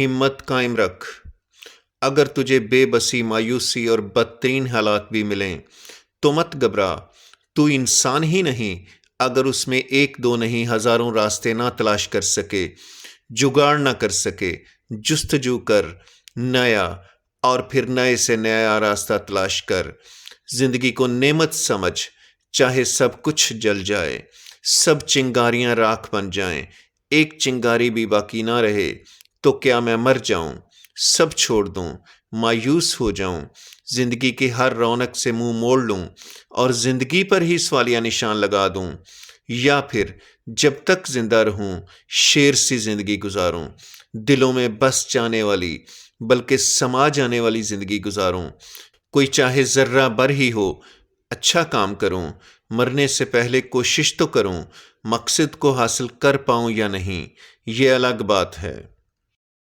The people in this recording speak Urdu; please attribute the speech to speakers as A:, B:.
A: ہمت قائم رکھ۔ اگر تجھے بے بسی، مایوسی اور بدترین حالات بھی ملیں تو مت گھبرا۔ تو انسان ہی نہیں، اگر اس میں ایک دو نہیں ہزاروں راستے نہ تلاش کر سکے، جگاڑ نہ کر سکے، جستجو کر، نیا اور پھر نئے سے نیا راستہ تلاش کر۔ زندگی کو نعمت سمجھ، چاہے سب کچھ جل جائے، سب چنگاریاں راکھ بن جائیں، ایک چنگاری بھی باقی نہ رہے تو کیا میں مر جاؤں، سب چھوڑ دوں، مایوس ہو جاؤں، زندگی کی ہر رونق سے منہ موڑ لوں اور زندگی پر ہی سوالیہ نشان لگا دوں، یا پھر جب تک زندہ رہوں شیر سی زندگی گزاروں، دلوں میں بس جانے والی بلکہ سما جانے والی زندگی گزاروں۔ کوئی چاہے ذرہ بر ہی ہو، اچھا کام کروں، مرنے سے پہلے کوشش تو کروں، مقصد کو حاصل کر پاؤں یا نہیں یہ الگ بات ہے۔